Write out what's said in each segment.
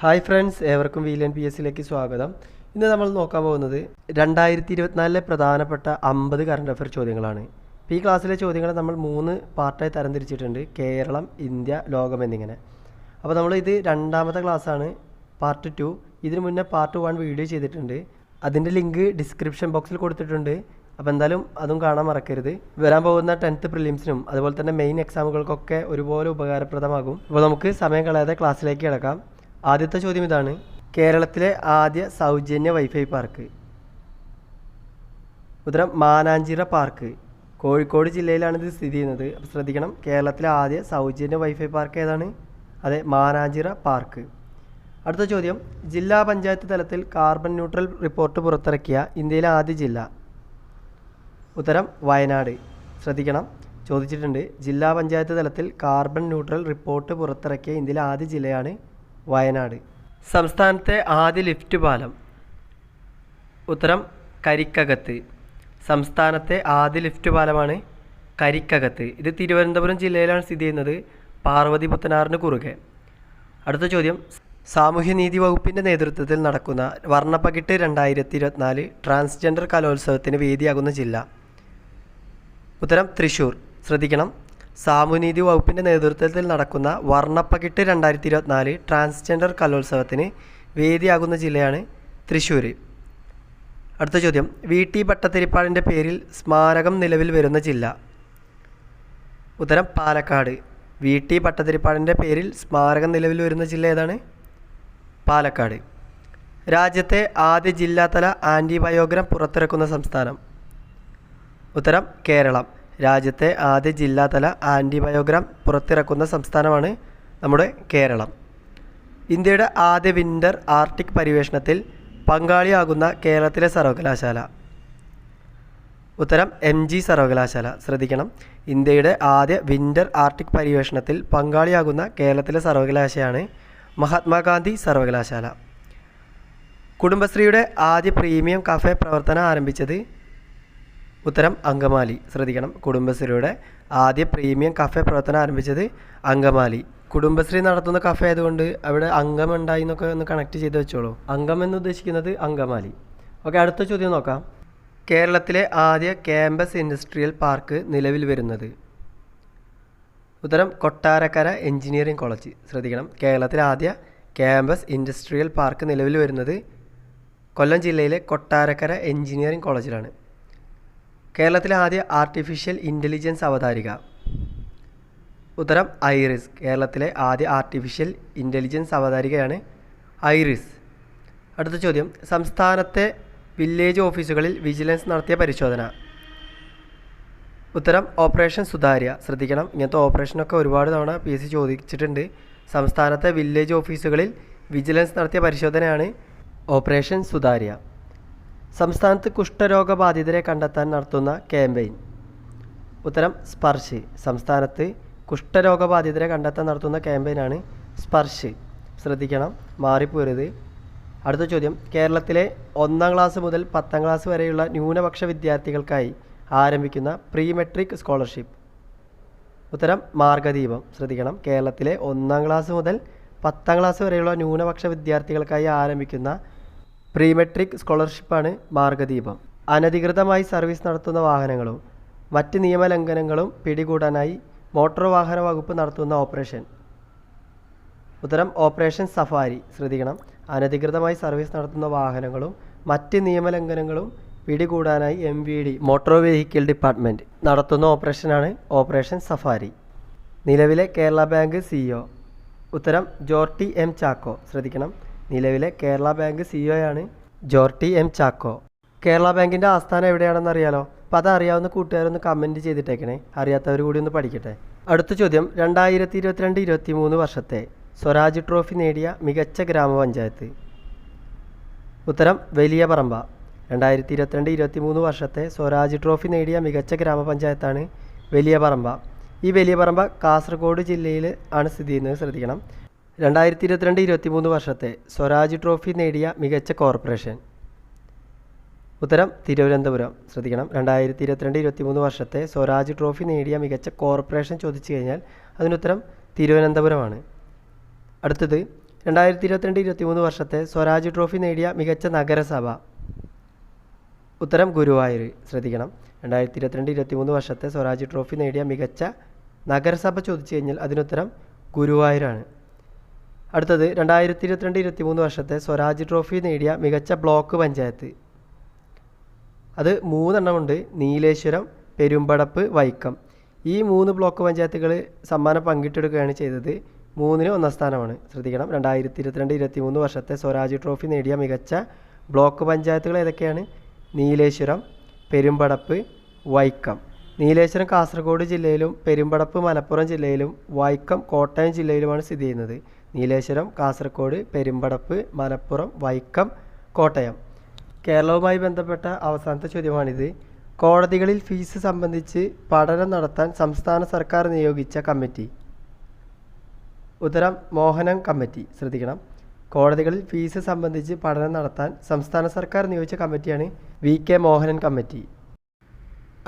Hi friends, ഏവർക്കും വീലൻ P S സിയിലേക്ക് സ്വാഗതം. ഇന്ന് നമ്മൾ നോക്കാൻ പോകുന്നത് 2024 പ്രധാനപ്പെട്ട 50 കറണ്ട് അഫയർ ചോദ്യങ്ങളാണ്. ഈ ക്ലാസ്സിലെ ചോദ്യങ്ങൾ നമ്മൾ 3 പാർട്ടായി തരംതിരിച്ചിട്ടുണ്ട്: കേരളം, ഇന്ത്യ, ലോകം എന്നിങ്ങനെ. അപ്പോൾ നമ്മൾ ഇത് രണ്ടാമത്തെ ക്ലാസ്സാണ്, പാർട്ട് 2. ഇതിന് മുന്നേ പാർട്ട് 1 വീഡിയോ ചെയ്തിട്ടുണ്ട്. അതിൻ്റെ ലിങ്ക് ഡിസ്ക്രിപ്ഷൻ ബോക്സിൽ കൊടുത്തിട്ടുണ്ട്. അപ്പോൾ എന്തായാലും അതും കാണാൻ മറക്കരുത്. വരാൻ പോകുന്ന 10th പ്രിലിംസിനും അതുപോലെ തന്നെ മെയിൻ എക്സാമുകൾക്കൊക്കെ ഒരുപോലെ ഉപകാരപ്രദമാകും. അപ്പോൾ നമുക്ക് സമയം കളയാതെ ക്ലാസ്സിലേക്ക് കിടക്കാം. ആദ്യത്തെ ചോദ്യം ഇതാണ്: കേരളത്തിലെ ആദ്യ സൗജന്യ വൈഫൈ പാർക്ക്? ഉത്തരം മാനാഞ്ചിറ പാർക്ക്. കോഴിക്കോട് ജില്ലയിലാണ് ഇത് സ്ഥിതി ചെയ്യുന്നത്. അപ്പോൾ ശ്രദ്ധിക്കണം, കേരളത്തിലെ ആദ്യ സൗജന്യ വൈഫൈ പാർക്ക് ഏതാണ്? അതെ, മാനാഞ്ചിറ പാർക്ക്. അടുത്ത ചോദ്യം: ജില്ലാ പഞ്ചായത്ത് തലത്തിൽ കാർബൺ ന്യൂട്രൽ റിപ്പോർട്ട് പുറത്തിറക്കിയ ഇന്ത്യയിലെ ആദ്യ ജില്ല? ഉത്തരം വയനാട്. ശ്രദ്ധിക്കണം, ചോദിച്ചിട്ടുണ്ട്. ജില്ലാ പഞ്ചായത്ത് തലത്തിൽ കാർബൺ ന്യൂട്രൽ റിപ്പോർട്ട് പുറത്തിറക്കിയ ഇന്ത്യയിലെ ആദ്യ ജില്ലയാണ് വയനാട്. സംസ്ഥാനത്തെ ആദ്യ ലിഫ്റ്റ് പാലം? ഉത്തരം കരിക്കകത്ത്. സംസ്ഥാനത്തെ ആദ്യ ലിഫ്റ്റ് പാലമാണ് കരിക്കകത്ത്. ഇത് തിരുവനന്തപുരം ജില്ലയിലാണ് സ്ഥിതി ചെയ്യുന്നത്, പാർവതി പുത്തനാറിന് കുറുകെ. അടുത്ത ചോദ്യം: സാമൂഹ്യനീതി വകുപ്പിൻ്റെ നേതൃത്വത്തിൽ നടക്കുന്ന വർണ്ണപ്പകിട്ട് 2024 ട്രാൻസ്ജെൻഡർ കലോത്സവത്തിന് വേദിയാകുന്ന ജില്ല? ഉത്തരം തൃശ്ശൂർ. ശ്രദ്ധിക്കണം, സാമൂഹ്യനീതി വകുപ്പിൻ്റെ നേതൃത്വത്തിൽ നടക്കുന്ന വർണ്ണപ്പകിട്ട് 2024 ട്രാൻസ്ജെൻഡർ കലോത്സവത്തിന് വേദിയാകുന്ന ജില്ലയാണ് തൃശ്ശൂർ. അടുത്ത ചോദ്യം: വി.ടി. ഭട്ടതിരിപ്പാടിൻ്റെ പേരിൽ സ്മാരകം നിലവിൽ വരുന്ന ജില്ല? ഉത്തരം പാലക്കാട്. വി.ടി. ഭട്ടതിരിപ്പാടിൻ്റെ പേരിൽ സ്മാരകം നിലവിൽ വരുന്ന ജില്ല ഏതാണ്? പാലക്കാട്. രാജ്യത്തെ ആദ്യ ജില്ലാതല ആൻറ്റിബയോഗ്രാം പുറത്തിറക്കുന്ന സംസ്ഥാനം? ഉത്തരം കേരളം. രാജ്യത്തെ ആദ്യ ജില്ലാതല ആൻറ്റിബയോഗ്രാം പുറത്തിറക്കുന്ന സംസ്ഥാനമാണ് നമ്മുടെ കേരളം. ഇന്ത്യയുടെ ആദ്യ വിൻ്റർ ആർട്ടിക് പര്യവേഷണത്തിൽ പങ്കാളിയാകുന്ന കേരളത്തിലെ സർവകലാശാല? ഉത്തരം MG സർവകലാശാല. ശ്രദ്ധിക്കണം, ഇന്ത്യയുടെ ആദ്യ വിൻ്റർ ആർട്ടിക് പര്യവേഷണത്തിൽ പങ്കാളിയാകുന്ന കേരളത്തിലെ സർവകലാശാലയാണ് മഹാത്മാഗാന്ധി സർവകലാശാല. കുടുംബശ്രീയുടെ ആദ്യ പ്രീമിയം കഫേ പ്രവർത്തനം ആരംഭിച്ചത്? ഉത്തരം അങ്കമാലി. ശ്രദ്ധിക്കണം, കുടുംബശ്രീയുടെ ആദ്യ പ്രീമിയം കഫേ പ്രവർത്തനം ആരംഭിച്ചത് അങ്കമാലി. കുടുംബശ്രീ നടത്തുന്ന കഫേ ആയതുകൊണ്ട് അവിടെ അംഗം ഉണ്ടായി എന്നൊക്കെ ഒന്ന് കണക്ട് ചെയ്ത് വെച്ചോളൂ. അംഗം എന്ന് ഉദ്ദേശിക്കുന്നത് അങ്കമാലി. ഓക്കെ, അടുത്ത ചോദ്യം നോക്കാം. കേരളത്തിലെ ആദ്യ ക്യാമ്പസ് ഇൻഡസ്ട്രിയൽ പാർക്ക് നിലവിൽ വരുന്നത്? ഉത്തരം കൊട്ടാരക്കര എഞ്ചിനീയറിംഗ് കോളേജ്. ശ്രദ്ധിക്കണം, കേരളത്തിലെ ആദ്യ ക്യാമ്പസ് ഇൻഡസ്ട്രിയൽ പാർക്ക് നിലവിൽ വരുന്നത് കൊല്ലം ജില്ലയിലെ കൊട്ടാരക്കര എഞ്ചിനീയറിംഗ് കോളേജിലാണ്. കേരളത്തിലെ ആദ്യ ആർട്ടിഫിഷ്യൽ ഇൻ്റലിജൻസ് അവതാരിക? ഉത്തരം ഐറിസ്. കേരളത്തിലെ ആദ്യ ആർട്ടിഫിഷ്യൽ ഇൻ്റലിജൻസ് അവതാരികയാണ് ഐറിസ്. അടുത്ത ചോദ്യം: സംസ്ഥാനത്തെ വില്ലേജ് ഓഫീസുകളിൽ വിജിലൻസ് നടത്തിയ പരിശോധന? ഉത്തരം ഓപ്പറേഷൻ സുതാര്യ. ശ്രദ്ധിക്കണം, ഇങ്ങനത്തെ ഓപ്പറേഷനൊക്കെ ഒരുപാട് തവണ PSC ചോദിച്ചിട്ടുണ്ട്. സംസ്ഥാനത്തെ വില്ലേജ് ഓഫീസുകളിൽ വിജിലൻസ് നടത്തിയ പരിശോധനയാണ് ഓപ്പറേഷൻ സുതാര്യ. സംസ്ഥാനത്ത് കുഷ്ഠരോഗബാധിതരെ കണ്ടെത്താൻ നടത്തുന്ന ക്യാമ്പയിൻ? ഉത്തരം സ്പർശ്. സംസ്ഥാനത്ത് കുഷ്ഠരോഗബാധിതരെ കണ്ടെത്താൻ നടത്തുന്ന ക്യാമ്പയിനാണ് സ്പർശ്. ശ്രദ്ധിക്കണം, മാറിപ്പോരുത്. അടുത്ത ചോദ്യം: കേരളത്തിലെ 1ാം ക്ലാസ് മുതൽ 10ാം ക്ലാസ് വരെയുള്ള ന്യൂനപക്ഷ വിദ്യാർത്ഥികൾക്കായി ആരംഭിക്കുന്ന പ്രീ മെട്രിക് സ്കോളർഷിപ്പ്? ഉത്തരം മാർഗദീപം. ശ്രദ്ധിക്കണം, കേരളത്തിലെ 1ാം ക്ലാസ് മുതൽ 10ാം ക്ലാസ് വരെയുള്ള ന്യൂനപക്ഷ വിദ്യാർത്ഥികൾക്കായി ആരംഭിക്കുന്ന പ്രീ മെട്രിക് സ്കോളർഷിപ്പാണ് മാർഗദീപം. അനധികൃതമായി സർവീസ് നടത്തുന്ന വാഹനങ്ങളും മറ്റ് നിയമലംഘനങ്ങളും പിടികൂടാനായി മോട്ടോർ വാഹന വകുപ്പ് നടത്തുന്ന ഓപ്പറേഷൻ? ഉത്തരം ഓപ്പറേഷൻ സഫാരി. ശ്രദ്ധിക്കണം, അനധികൃതമായി സർവീസ് നടത്തുന്ന വാഹനങ്ങളും മറ്റ് നിയമലംഘനങ്ങളും പിടികൂടാനായി MVD മോട്ടോർ വെഹിക്കിൾ ഡിപ്പാർട്ട്മെൻറ്റ് നടത്തുന്ന ഓപ്പറേഷനാണ് ഓപ്പറേഷൻ സഫാരി. നിലവിലെ കേരള ബാങ്ക് CEO? ഉത്തരം ജോർട്ടി M ചാക്കോ. ശ്രദ്ധിക്കണം, നിലവിലെ കേരള ബാങ്ക് CEO ആണ് ജോർട്ടി M ചാക്കോ. കേരള ബാങ്കിൻ്റെ ആസ്ഥാനം എവിടെയാണെന്ന് അറിയാലോ? അപ്പോൾ അത് അറിയാവുന്ന കൂട്ടുകാരൊന്ന് കമൻറ്റ് ചെയ്തിട്ടേക്കണേ, അറിയാത്തവർ കൂടി ഒന്ന് പഠിക്കട്ടെ. അടുത്ത ചോദ്യം: 2022-23 വർഷത്തെ സ്വരാജ് ട്രോഫി നേടിയ മികച്ച ഗ്രാമപഞ്ചായത്ത്? ഉത്തരം വലിയ പറമ്പ. 2022-23 വർഷത്തെ സ്വരാജ് ട്രോഫി നേടിയ മികച്ച ഗ്രാമപഞ്ചായത്താണ് വലിയ പറമ്പ. ഈ വലിയ പറമ്പ കാസർഗോഡ് ജില്ലയിൽ ആണ് സ്ഥിതി ചെയ്യുന്നത്. ശ്രദ്ധിക്കണം, 2022-23 വർഷത്തെ സ്വരാജ് ട്രോഫി നേടിയ മികച്ച കോർപ്പറേഷൻ? ഉത്തരം തിരുവനന്തപുരം. ശ്രദ്ധിക്കണം, 2022-23 വർഷത്തെ സ്വരാജ് ട്രോഫി നേടിയ മികച്ച കോർപ്പറേഷൻ ചോദിച്ചു കഴിഞ്ഞാൽ അതിനുത്തരം തിരുവനന്തപുരമാണ്. അടുത്തത് 2022-23 വർഷത്തെ സ്വരാജ് ട്രോഫി നേടിയ മികച്ച നഗരസഭ. ഉത്തരം ഗുരുവായൂർ. ശ്രദ്ധിക്കണം, 2022-23 വർഷത്തെ സ്വരാജ് ട്രോഫി നേടിയ മികച്ച നഗരസഭ ചോദിച്ചു കഴിഞ്ഞാൽ അതിനുത്തരം ഗുരുവായൂരാണ്. അടുത്തത് 2022-23 വർഷത്തെ സ്വരാജ് ട്രോഫി നേടിയ മികച്ച ബ്ലോക്ക് പഞ്ചായത്ത്. അത് 3 എണ്ണമുണ്ട്: നീലേശ്വരം, പെരുമ്പടപ്പ്, വൈക്കം. ഈ 3 ബ്ലോക്ക് പഞ്ചായത്തുകൾ സമ്മാനം പങ്കിട്ടെടുക്കുകയാണ് ചെയ്തത്. 3-ന് 1-ാം സ്ഥാനമാണ്. ശ്രദ്ധിക്കണം, 2022-23 വർഷത്തെ സ്വരാജ് ട്രോഫി നേടിയ മികച്ച ബ്ലോക്ക് പഞ്ചായത്തുകൾ ഏതൊക്കെയാണ്? നീലേശ്വരം, പെരുമ്പടപ്പ്, വൈക്കം. നീലേശ്വരം കാസർഗോഡ് ജില്ലയിലും പെരുമ്പടപ്പ് മലപ്പുറം ജില്ലയിലും വൈക്കം കോട്ടയം ജില്ലയിലുമാണ് സ്ഥിതി ചെയ്യുന്നത്. നീലേശ്വരം, കാസർഗോഡ്, പെരുമ്പടപ്പ്, മലപ്പുറം, വൈക്കം, കോട്ടയം. കേരളവുമായി ബന്ധപ്പെട്ട അവസാനത്തെ ചോദ്യമാണിത്. കോടതികളിൽ ഫീസ് സംബന്ധിച്ച് പഠനം നടത്താൻ സംസ്ഥാന സർക്കാർ നിയോഗിച്ച കമ്മിറ്റി. ഉത്തരം മോഹനൻ കമ്മിറ്റി. ശ്രദ്ധിക്കണം, കോടതികളിൽ ഫീസ് സംബന്ധിച്ച് പഠനം നടത്താൻ സംസ്ഥാന സർക്കാർ നിയോഗിച്ച കമ്മിറ്റിയാണ് VK മോഹനൻ കമ്മിറ്റി.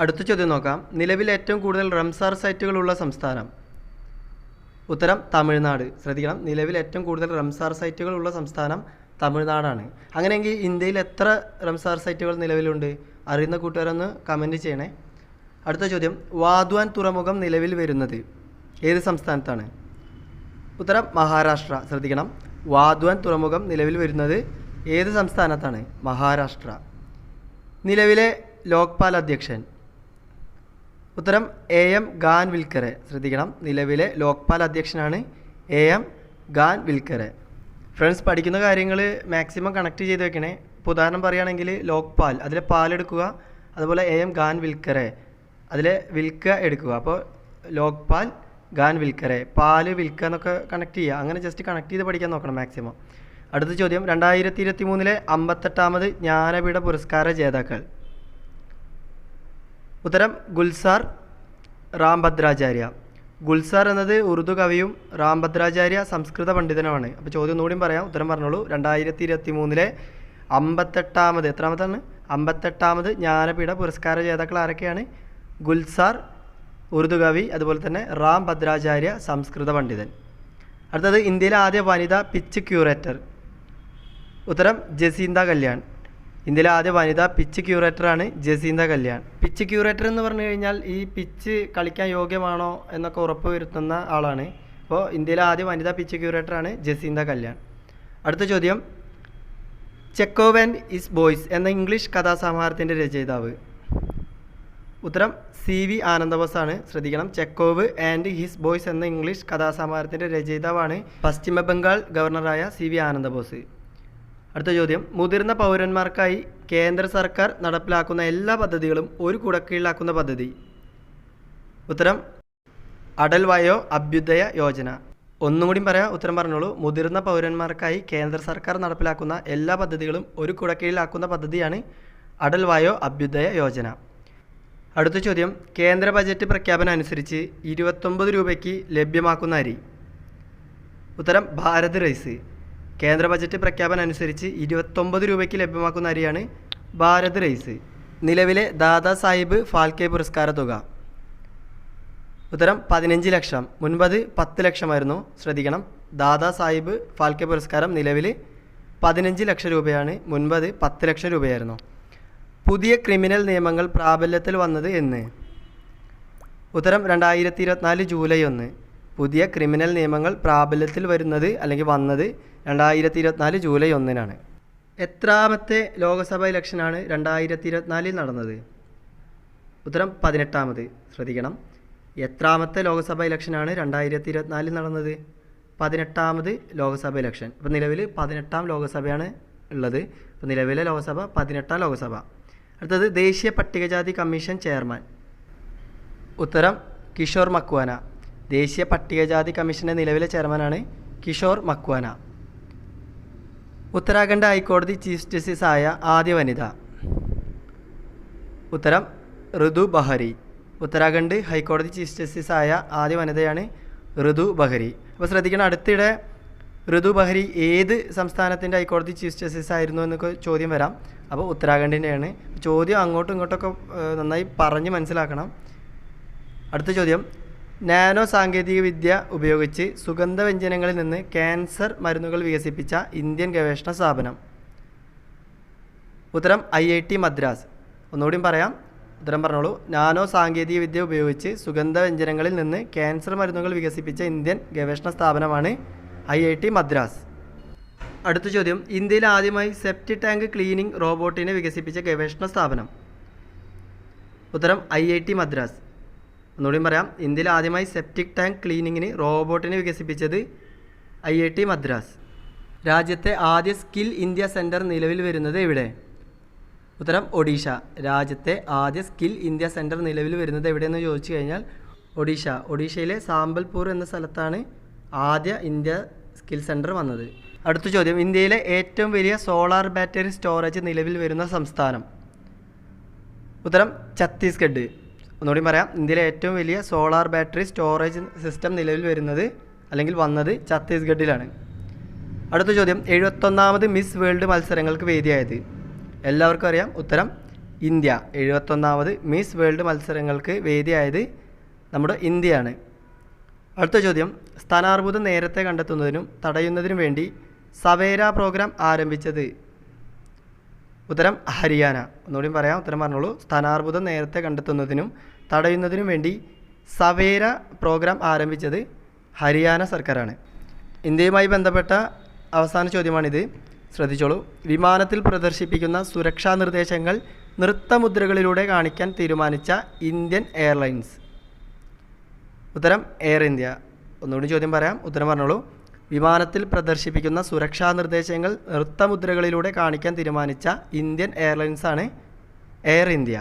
അടുത്ത ചോദ്യം നോക്കാം. നിലവിൽ ഏറ്റവും കൂടുതൽ റംസാർ സൈറ്റുകളുള്ള സംസ്ഥാനം. ഉത്തരം തമിഴ്നാട്. ശ്രദ്ധിക്കണം, നിലവിൽ ഏറ്റവും കൂടുതൽ റംസാർ സൈറ്റുകളുള്ള സംസ്ഥാനം തമിഴ്നാടാണ്. അങ്ങനെയെങ്കിൽ ഇന്ത്യയിൽ എത്ര റംസാർ സൈറ്റുകൾ നിലവിലുണ്ട്? അറിയുന്ന കൂട്ടുകാരൊന്ന് കമൻറ്റ് ചെയ്യണേ. അടുത്ത ചോദ്യം, വാദ്വാൻ തുറമുഖം നിലവിൽ വരുന്നത് ഏത് സംസ്ഥാനത്താണ്? ഉത്തരം മഹാരാഷ്ട്ര. ശ്രദ്ധിക്കണം, വാദ്വാൻ തുറമുഖം നിലവിൽ വരുന്നത് ഏത് സംസ്ഥാനത്താണ്? മഹാരാഷ്ട്ര. നിലവിലെ ലോക്പാൽ അധ്യക്ഷൻ. ഉത്തരം AM ഖാൻവിൽക്കറെ. ശ്രദ്ധിക്കണം, നിലവിലെ ലോക്പാൽ അധ്യക്ഷനാണ് AM ഖാൻവിൽക്കറെ. ഫ്രണ്ട്സ്, പഠിക്കുന്ന കാര്യങ്ങൾ മാക്സിമം കണക്ട് ചെയ്ത് വെക്കണേ. ഇപ്പോൾ ഉദാഹരണം പറയുകയാണെങ്കിൽ ലോക്പാൽ, അതിലെ പാലെടുക്കുക. അതുപോലെ AM ഖാൻവിൽക്കറെ, അതിലെ വിൽക്ക എടുക്കുക. അപ്പോൾ ലോക്പാൽ ഖാൻവിൽക്കറെ, പാല് വിൽക്ക എന്നൊക്കെ കണക്ട് ചെയ്യുക. അങ്ങനെ ജസ്റ്റ് കണക്ട് ചെയ്ത് പഠിക്കാൻ നോക്കണം മാക്സിമം. അടുത്ത ചോദ്യം, 2023 58ാമത് ജ്ഞാനപീഠ പുരസ്കാര ജേതാക്കൾ. ഉത്തരം ഗുൽസാർ രാംഭദ്രാചാര്യ. ഗുൽസാർ എന്നത് ഉറുദു കവിയും രാംഭദ്രാചാര്യ സംസ്കൃത പണ്ഡിതനുമാണ്. അപ്പോൾ ചോദ്യം ഒന്നുകൂടി പറയാം, ഉത്തരം പറഞ്ഞോളൂ. 2023 58ാമത്, എത്രാമത്താണ്? 58ാമത് ജ്ഞാനപീഠ പുരസ്കാര ജേതാക്കൾ ആരൊക്കെയാണ്? ഗുൽസാർ ഉറുദു കവി, അതുപോലെ തന്നെ രാംഭദ്രാചാര്യ സംസ്കൃത പണ്ഡിതൻ. അടുത്തത്, ഇന്ത്യയിലെ ആദ്യ വനിതാ പിച്ച് ക്യൂറേറ്റർ. ഉത്തരം ജസീന്ത കല്യാൺ. ഇന്ത്യയിലെ ആദ്യ വനിതാ പിച്ച് ക്യൂറേറ്ററാണ് ജസീന്ത കല്യാൺ. പിച്ച് ക്യൂറേറ്റർ എന്ന് പറഞ്ഞു കഴിഞ്ഞാൽ ഈ പിച്ച് കളിക്കാൻ യോഗ്യമാണോ എന്നൊക്കെ ഉറപ്പ് വരുത്തുന്ന ആളാണ്. അപ്പോൾ ഇന്ത്യയിലെ ആദ്യ വനിതാ പിച്ച് ക്യൂറേറ്ററാണ് ജസീന്ത കല്യാൺ. അടുത്ത ചോദ്യം, ചെക്കോവ് ആൻഡ് ഹിസ് ബോയ്സ് എന്ന ഇംഗ്ലീഷ് കഥാസമാഹാരത്തിൻ്റെ രചയിതാവ്. ഉത്തരം CV ആനന്ദബോസാണ്. ശ്രദ്ധിക്കണം, ചെക്കോവ് ആൻഡ് ഹിസ് ബോയ്സ് എന്ന ഇംഗ്ലീഷ് കഥാസമാഹാരത്തിൻ്റെ രചയിതാവാണ് പശ്ചിമ ബംഗാൾ ഗവർണറായ CV ആനന്ദബോസ്. അടുത്ത ചോദ്യം, മുതിർന്ന പൗരന്മാർക്കായി കേന്ദ്ര സർക്കാർ നടപ്പിലാക്കുന്ന എല്ലാ പദ്ധതികളും ഒരു കുടക്കീഴിലാക്കുന്ന പദ്ധതി. ഉത്തരം അടൽ വയോ അഭ്യുദയ യോജന. ഒന്നും കൂടി പറയാം, ഉത്തരം പറഞ്ഞോളൂ. മുതിർന്ന പൗരന്മാർക്കായി കേന്ദ്ര സർക്കാർ നടപ്പിലാക്കുന്ന എല്ലാ പദ്ധതികളും ഒരു കുടക്കീഴിലാക്കുന്ന പദ്ധതിയാണ് അടൽ വയോ അഭ്യുദയ യോജന. അടുത്ത ചോദ്യം, കേന്ദ്ര ബജറ്റ് പ്രഖ്യാപനം അനുസരിച്ച് 29 രൂപയ്ക്ക് ലഭ്യമാക്കുന്ന അരി. ഉത്തരം ഭാരത് റൈസ്. കേന്ദ്ര ബജറ്റ് പ്രഖ്യാപനം അനുസരിച്ച് 29 രൂപയ്ക്ക് ലഭ്യമാക്കുന്ന അരിയാണ് ഭാരത് റൈസ്. നിലവിലെ ദാദാ സാഹിബ് ഫാൽക്കെ പുരസ്കാര തുക. ഉത്തരം 15 ലക്ഷം. മുൻപത് 10 ലക്ഷമായിരുന്നു. ശ്രദ്ധിക്കണം, ദാദാ സാഹിബ് ഫാൽക്കെ പുരസ്കാരം നിലവിൽ 15 ലക്ഷം രൂപയാണ്. മുൻപത് 10 ലക്ഷം രൂപയായിരുന്നു. പുതിയ ക്രിമിനൽ നിയമങ്ങൾ പ്രാബല്യത്തിൽ വന്നത് എന്ന്. ഉത്തരം 2024 ജൂലൈ 1. പുതിയ ക്രിമിനൽ നിയമങ്ങൾ പ്രാബല്യത്തിൽ വരുന്നത് അല്ലെങ്കിൽ വന്നത് 2024 ജൂലൈ 1-നാണ്. എത്രാമത്തെ ലോക്സഭാ ഇലക്ഷനാണ് 2024 നടന്നത്? ഉത്തരം 18ാമത്. ശ്രദ്ധിക്കണം, എത്രാമത്തെ ലോക്സഭാ ഇലക്ഷനാണ് 2024 നടന്നത്? 18ാമത് ലോക്സഭാ ഇലക്ഷൻ. ഇപ്പോൾ നിലവിൽ 18ാം ലോക്സഭയാണ് ഉള്ളത്. ഇപ്പോൾ നിലവിലെ ലോക്സഭ 18ാം ലോക്സഭ. അടുത്തത്, ദേശീയ പട്ടികജാതി കമ്മീഷൻ ചെയർമാൻ. ഉത്തരം കിഷോർ മക്വാന. ദേശീയ പട്ടികജാതി കമ്മീഷൻ്റെ നിലവിലെ ചെയർമാനാണ് കിഷോർ മക്വാന. ഉത്തരാഖണ്ഡ് ഹൈക്കോടതി ചീഫ് ജസ്റ്റിസ് ആയ ആദ്യ വനിത. ഉത്തരം ഋതു ബഹരി. ഉത്തരാഖണ്ഡ് ഹൈക്കോടതി ചീഫ് ജസ്റ്റിസ് ആയ ആദ്യ വനിതയാണ് ഋതു ബഹരി. അപ്പോൾ ശ്രദ്ധിക്കണം, അടുത്തിടെ ഋതു ബഹരി ഏത് സംസ്ഥാനത്തിൻ്റെ ഹൈക്കോടതി ചീഫ് ജസ്റ്റിസ് ആയിരുന്നു എന്നൊക്കെ ചോദ്യം വരാം. അപ്പോൾ ഉത്തരാഖണ്ഡിൻ്റെയാണ്. ചോദ്യം അങ്ങോട്ടും ഇങ്ങോട്ടൊക്കെ നന്നായി പറഞ്ഞ് മനസ്സിലാക്കണം. അടുത്ത ചോദ്യം, നാനോ സാങ്കേതികവിദ്യ ഉപയോഗിച്ച് സുഗന്ധവ്യഞ്ജനങ്ങളിൽ നിന്ന് ക്യാൻസർ മരുന്നുകൾ വികസിപ്പിച്ച ഇന്ത്യൻ ഗവേഷണ സ്ഥാപനം. ഉത്തരം IIT മദ്രാസ്. ഒന്നുകൂടി പറയാം, ഉത്തരം പറഞ്ഞോളൂ. നാനോ സാങ്കേതികവിദ്യ ഉപയോഗിച്ച് സുഗന്ധവ്യഞ്ജനങ്ങളിൽ നിന്ന് ക്യാൻസർ മരുന്നുകൾ വികസിപ്പിച്ച ഇന്ത്യൻ ഗവേഷണ സ്ഥാപനമാണ് IIT മദ്രാസ്. അടുത്ത ചോദ്യം, ഇന്ത്യയിൽ ആദ്യമായി സെപ്റ്റി ടാങ്ക് ക്ലീനിംഗ് റോബോട്ടിനെ വികസിപ്പിച്ച ഗവേഷണ സ്ഥാപനം. ഉത്തരം IIT മദ്രാസ്. ഒന്നുകൂടി പറയാം, ഇന്ത്യയിൽ ആദ്യമായി സെപ്റ്റിക് ടാങ്ക് ക്ലീനിങ്ങിന് റോബോട്ടിനെ വികസിപ്പിച്ചത് IIT മദ്രാസ്. രാജ്യത്തെ ആദ്യ സ്കിൽ ഇന്ത്യ സെൻറ്റർ നിലവിൽ വരുന്നത് എവിടെ? ഉത്തരം ഒഡീഷ. രാജ്യത്തെ ആദ്യ സ്കിൽ ഇന്ത്യ സെൻറ്റർ നിലവിൽ വരുന്നത് എവിടെയെന്ന് ചോദിച്ചു കഴിഞ്ഞാൽ ഒഡീഷ. ഒഡീഷയിലെ സാമ്പൽപൂർ എന്ന സ്ഥലത്താണ് ആദ്യ ഇന്ത്യ സ്കിൽ സെൻറ്റർ വന്നത്. അടുത്ത ചോദ്യം, ഇന്ത്യയിലെ ഏറ്റവും വലിയ സോളാർ ബാറ്ററി സ്റ്റോറേജ് നിലവിൽ വരുന്ന സംസ്ഥാനം. ഉത്തരം ഛത്തീസ്ഗഡ്. ഒന്നുകൂടി പറയാം, ഇന്ത്യയിലെ ഏറ്റവും വലിയ സോളാർ ബാറ്ററി സ്റ്റോറേജ് സിസ്റ്റം നിലവിൽ വരുന്നത് അല്ലെങ്കിൽ വന്നത് ഛത്തീസ്ഗഡിലാണ്. അടുത്ത ചോദ്യം, 71ാമത് മിസ് വേൾഡ് മത്സരങ്ങൾക്ക് വേദിയായത്. എല്ലാവർക്കും അറിയാം, ഉത്തരം ഇന്ത്യ. 71ാമത് മിസ് വേൾഡ് മത്സരങ്ങൾക്ക് വേദിയായത് നമ്മുടെ ഇന്ത്യയാണ്. അടുത്ത ചോദ്യം, സ്ഥാനാർബുദം നേരത്തെ കണ്ടെത്തുന്നതിനും തടയുന്നതിനും വേണ്ടി സവേര പ്രോഗ്രാം ആരംഭിച്ചത്. ഉത്തരം ഹരിയാന. ഒന്നുകൂടി പറയാം, ഉത്തരം പറഞ്ഞോളൂ. സ്ഥാനാർബുദം നേരത്തെ കണ്ടെത്തുന്നതിനും തടയുന്നതിനും വേണ്ടി സവേര പ്രോഗ്രാം ആരംഭിച്ചത് ഹരിയാന സർക്കാരാണ്. ഇന്ത്യയുമായി ബന്ധപ്പെട്ട അവസാന ചോദ്യമാണിത്, ശ്രദ്ധിച്ചോളൂ. വിമാനത്തിൽ പ്രദർശിപ്പിക്കുന്ന സുരക്ഷാ നിർദ്ദേശങ്ങൾ നൃത്തമുദ്രകളിലൂടെ കാണിക്കാൻ തീരുമാനിച്ച ഇന്ത്യൻ എയർലൈൻസ്. ഉത്തരം എയർ ഇന്ത്യ. ഒന്നുകൂടി ചോദ്യം പറയാം, ഉത്തരം പറഞ്ഞോളൂ. വിമാനത്തിൽ പ്രദർശിപ്പിക്കുന്ന സുരക്ഷാ നിർദ്ദേശങ്ങൾ നൃത്തമുദ്രകളിലൂടെ കാണിക്കാൻ തീരുമാനിച്ച ഇന്ത്യൻ എയർലൈൻസാണ് എയർ ഇന്ത്യ.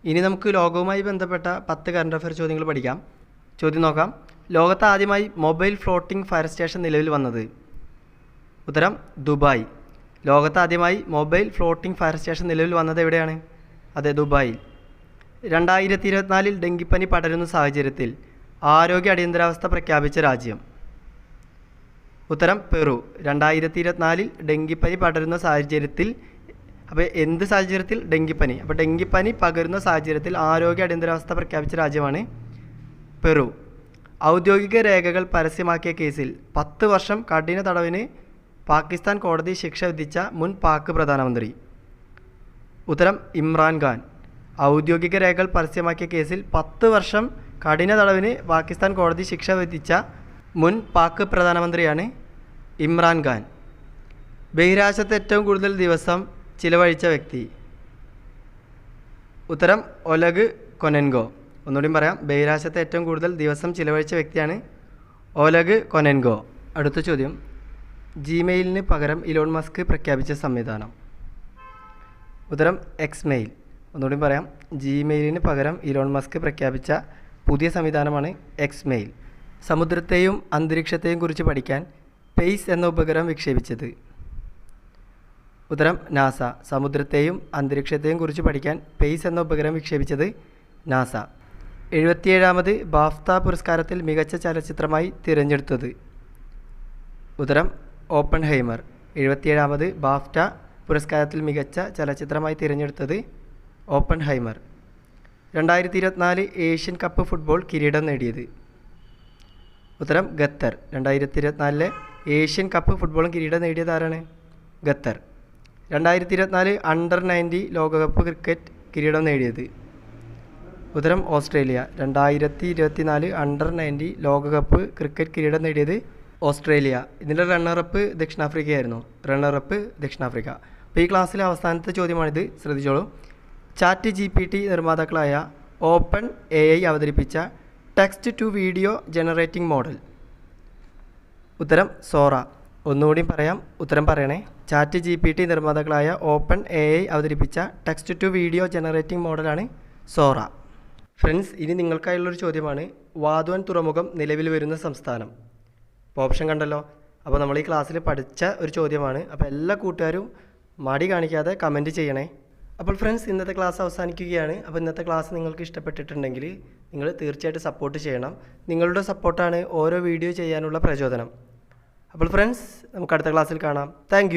ഇനി നമുക്ക് ലോകവുമായി ബന്ധപ്പെട്ട 10 കറണ്ട് അഫയർ ചോദ്യങ്ങൾ പഠിക്കാം. ചോദ്യം നോക്കാം. ലോകത്ത് ആദ്യമായി മൊബൈൽ ഫ്ലോട്ടിംഗ് ഫയർ സ്റ്റേഷൻ നിലവിൽ വന്നത്. ഉത്തരം ദുബായ്. ലോകത്ത് ആദ്യമായി മൊബൈൽ ഫ്ലോട്ടിംഗ് ഫയർ സ്റ്റേഷൻ നിലവിൽ വന്നത് എവിടെയാണ്? അതെ, ദുബായിൽ. 2024 ഡെങ്കിപ്പനി പടരുന്ന സാഹചര്യത്തിൽ ആരോഗ്യ അടിയന്തരാവസ്ഥ പ്രഖ്യാപിച്ച രാജ്യം. ഉത്തരം പെറു. 2024 ഡെങ്കിപ്പനി പടരുന്ന സാഹചര്യത്തിൽ, അപ്പോൾ എന്ത് സാഹചര്യത്തിൽ? ഡെങ്കിപ്പനി. അപ്പോൾ ഡെങ്കിപ്പനി പകരുന്ന സാഹചര്യത്തിൽ ആരോഗ്യ അടിയന്തരാവസ്ഥ പ്രഖ്യാപിച്ച രാജ്യമാണ് പെറു. ഔദ്യോഗിക രേഖകൾ പരസ്യമാക്കിയ കേസിൽ 10 വർഷം കഠിന തടവിന് പാകിസ്ഥാൻ കോടതി ശിക്ഷ വിധിച്ച മുൻ പാക് പ്രധാനമന്ത്രി. ഉത്തരം ഇമ്രാൻഖാൻ. ഔദ്യോഗിക രേഖകൾ പരസ്യമാക്കിയ കേസിൽ 10 വർഷം കഠിന തടവിന് പാകിസ്ഥാൻ കോടതി ശിക്ഷ വിധിച്ച മുൻ പാക് പ്രധാനമന്ത്രിയാണ് ഇമ്രാൻഖാൻ. ബഹിരാകാശത്ത് ഏറ്റവും കൂടുതൽ ദിവസം ചിലവഴിച്ച വ്യക്തി. ഉത്തരം ഒലഗ് കൊനെൻഗോ. ഒന്നുകൂടി പറയാം, ബഹിരാകാശത്ത് ഏറ്റവും കൂടുതൽ ദിവസം ചിലവഴിച്ച വ്യക്തിയാണ് ഒലഗ് കൊനെൻഗോ. അടുത്ത ചോദ്യം, ജിമെയിലിന് പകരം ഇലോൺ മസ്ക് പ്രഖ്യാപിച്ച സംവിധാനം. ഉത്തരം എക്സ്മെയിൽ. ഒന്നുകൂടി പറയാം, ജിമെയിലിന് പകരം ഇലോൺ മസ്ക് പ്രഖ്യാപിച്ച പുതിയ സംവിധാനമാണ് എക്സ്മെയിൽ. സമുദ്രത്തെയും അന്തരീക്ഷത്തെയും കുറിച്ച് പഠിക്കാൻ പേസ് എന്ന ഉപഗ്രഹം വിക്ഷേപിച്ചത്. ഉത്തരം നാസ. സമുദ്രത്തെയും അന്തരീക്ഷത്തെയും കുറിച്ച് പഠിക്കാൻ പേസ് എന്ന ഉപഗ്രഹം വിക്ഷേപിച്ചത് നാസ. 77ാമത് ബാഫ്ത പുരസ്കാരത്തിൽ മികച്ച ചലച്ചിത്രമായി തിരഞ്ഞെടുത്തത്. ഉത്തരം ഓപ്പൺഹൈമർ. 77ാമത് ബാഫ്റ്റ പുരസ്കാരത്തിൽ മികച്ച ചലച്ചിത്രമായി തിരഞ്ഞെടുത്തത് ഓപ്പൺഹൈമർ. 2024 ഏഷ്യൻ കപ്പ് ഫുട്ബോൾ കിരീടം നേടിയത്. ഉത്തരം ഖത്തർ. 2024 ഏഷ്യൻ കപ്പ് ഫുട്ബോളും കിരീടം നേടിയത് ആരാണ്? ഖത്തർ. 2024 അണ്ടർ-19 ലോകകപ്പ് ക്രിക്കറ്റ് കിരീടം നേടിയത്. ഉത്തരം ഓസ്ട്രേലിയ. 2024 അണ്ടർ-19 ലോകകപ്പ് ക്രിക്കറ്റ് കിരീടം നേടിയത് ഓസ്ട്രേലിയ. ഇതിൻ്റെ റണ്ണറപ്പ് ദക്ഷിണാഫ്രിക്കയായിരുന്നു. ദക്ഷിണാഫ്രിക്ക. അപ്പോൾ ഈ ക്ലാസ്സിലെ അവസാനത്തെ ചോദ്യമാണിത്, ശ്രദ്ധിച്ചോളൂ. ചാറ്റ് GPT നിർമ്മാതാക്കളായ ഓപ്പൺ AI അവതരിപ്പിച്ച text to video generating model. ഉത്തരം സോറ. ഒന്നുകൂടി പറയാം, ഉത്തരം പറയണേ. ചാറ്റ് GPT നിർമ്മാതാക്കളായ ഓപ്പൺ AI അവതരിപ്പിച്ച ടെക്സ്റ്റ് ടു വീഡിയോ ജനറേറ്റിംഗ് മോഡലാണ് സോറ. ഫ്രണ്ട്സ്, ഇനി നിങ്ങൾക്കായുള്ളൊരു ചോദ്യമാണ്, വാധവൻ തുറമുഖം നിലവിൽ വരുന്ന സംസ്ഥാനം. അപ്പോൾ ഓപ്ഷൻ കണ്ടല്ലോ. അപ്പോൾ നമ്മൾ ഈ ക്ലാസ്സിൽ പഠിച്ച ഒരു ചോദ്യമാണ്. അപ്പോൾ എല്ലാ കൂട്ടുകാരും മടി കാണിക്കാതെ കമൻറ്റ് ചെയ്യണേ. അപ്പോൾ ഫ്രണ്ട്സ്, ഇന്നത്തെ ക്ലാസ് അവസാനിക്കുകയാണ്. അപ്പോൾ ഇന്നത്തെ ക്ലാസ് നിങ്ങൾക്ക് ഇഷ്ടപ്പെട്ടിട്ടുണ്ടെങ്കിൽ നിങ്ങൾ തീർച്ചയായിട്ടും സപ്പോർട്ട് ചെയ്യണം. നിങ്ങളുടെ സപ്പോർട്ടാണ് ഓരോ വീഡിയോ ചെയ്യാനുള്ള പ്രചോദനം. അപ്പോൾ ഫ്രണ്ട്സ്, നമുക്ക് അടുത്ത ക്ലാസ്സിൽ കാണാം. താങ്ക്